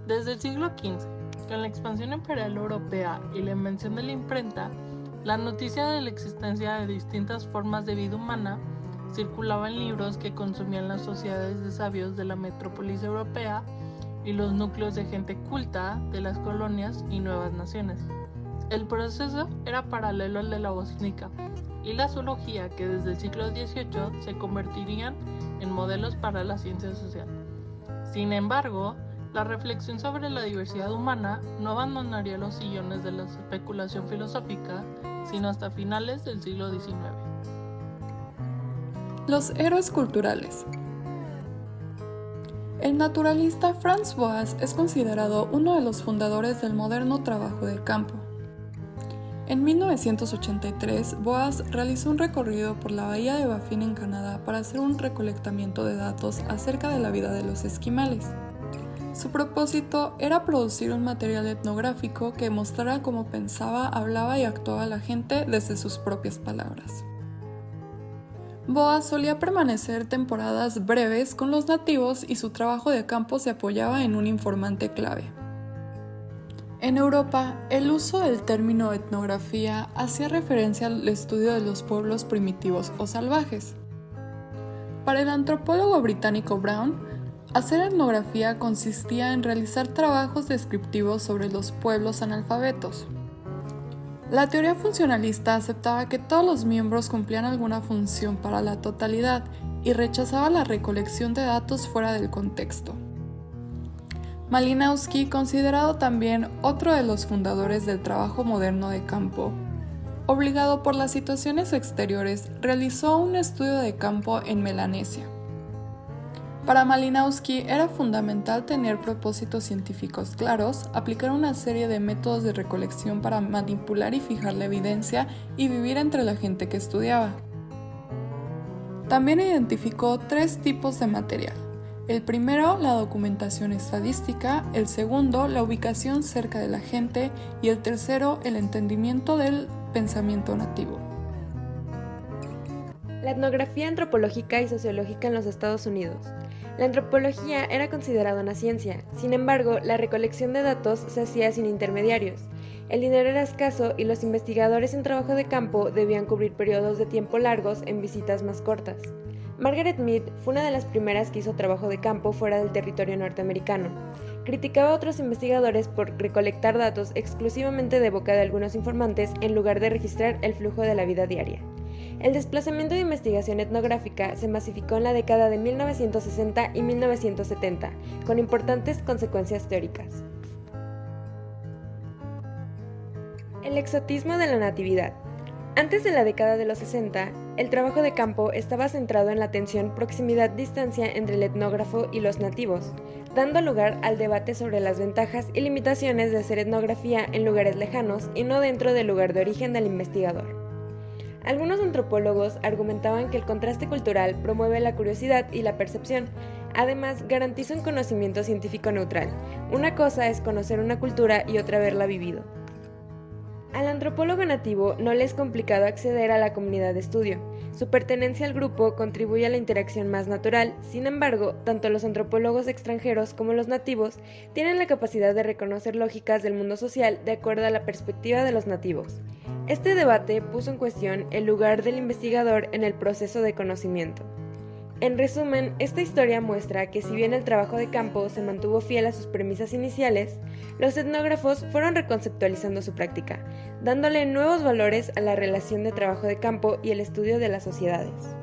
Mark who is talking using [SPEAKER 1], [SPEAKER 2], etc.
[SPEAKER 1] Desde el siglo XV, con la expansión imperial europea y la invención de la imprenta, la noticia de la existencia de distintas formas de vida humana circulaba en libros que consumían las sociedades de sabios de la metrópolis europea y los núcleos de gente culta de las colonias y nuevas naciones. El proceso era paralelo al de la bosnica y la zoología, que desde el siglo XVIII se convertirían en modelos para la ciencia social. Sin embargo, la reflexión sobre la diversidad humana no abandonaría los sillones de la especulación filosófica, sino hasta finales del siglo XIX.
[SPEAKER 2] Los héroes culturales. El naturalista Franz Boas es considerado uno de los fundadores del moderno trabajo de campo. En 1983, Boas realizó un recorrido por la bahía de Baffin en Canadá para hacer un recolectamiento de datos acerca de la vida de los esquimales. Su propósito era producir un material etnográfico que mostrara cómo pensaba, hablaba y actuaba la gente desde sus propias palabras. Boas solía permanecer temporadas breves con los nativos y su trabajo de campo se apoyaba en un informante clave. En Europa, el uso del término etnografía hacía referencia al estudio de los pueblos primitivos o salvajes. Para el antropólogo británico Brown, hacer etnografía consistía en realizar trabajos descriptivos sobre los pueblos analfabetos. La teoría funcionalista aceptaba que todos los miembros cumplían alguna función para la totalidad y rechazaba la recolección de datos fuera del contexto. Malinowski, considerado también otro de los fundadores del trabajo moderno de campo, obligado por las situaciones exteriores, realizó un estudio de campo en Melanesia. Para Malinowski era fundamental tener propósitos científicos claros, aplicar una serie de métodos de recolección para manipular y fijar la evidencia y vivir entre la gente que estudiaba. También identificó 3 tipos de material. El primero, la documentación estadística, el segundo, la ubicación cerca de la gente y el tercero, el entendimiento del pensamiento nativo.
[SPEAKER 3] La etnografía antropológica y sociológica en los Estados Unidos. La antropología era considerada una ciencia, sin embargo, la recolección de datos se hacía sin intermediarios. El dinero era escaso y los investigadores en trabajo de campo debían cubrir periodos de tiempo largos en visitas más cortas. Margaret Mead fue una de las primeras que hizo trabajo de campo fuera del territorio norteamericano. Criticaba a otros investigadores por recolectar datos exclusivamente de boca de algunos informantes en lugar de registrar el flujo de la vida diaria. El desplazamiento de investigación etnográfica se masificó en la década de 1960 y 1970, con importantes consecuencias teóricas. El exotismo de la natividad. Antes de la década de los 60, el trabajo de campo estaba centrado en la tensión proximidad-distancia entre el etnógrafo y los nativos, dando lugar al debate sobre las ventajas y limitaciones de hacer etnografía en lugares lejanos y no dentro del lugar de origen del investigador. Algunos antropólogos argumentaban que el contraste cultural promueve la curiosidad y la percepción. Además, garantiza un conocimiento científico neutral. Una cosa es conocer una cultura y otra haberla vivido. Al antropólogo nativo no le es complicado acceder a la comunidad de estudio. Su pertenencia al grupo contribuye a la interacción más natural. Sin embargo, tanto los antropólogos extranjeros como los nativos tienen la capacidad de reconocer lógicas del mundo social de acuerdo a la perspectiva de los nativos. Este debate puso en cuestión el lugar del investigador en el proceso de conocimiento. En resumen, esta historia muestra que si bien el trabajo de campo se mantuvo fiel a sus premisas iniciales, los etnógrafos fueron reconceptualizando su práctica, dándole nuevos valores a la relación de trabajo de campo y el estudio de las sociedades.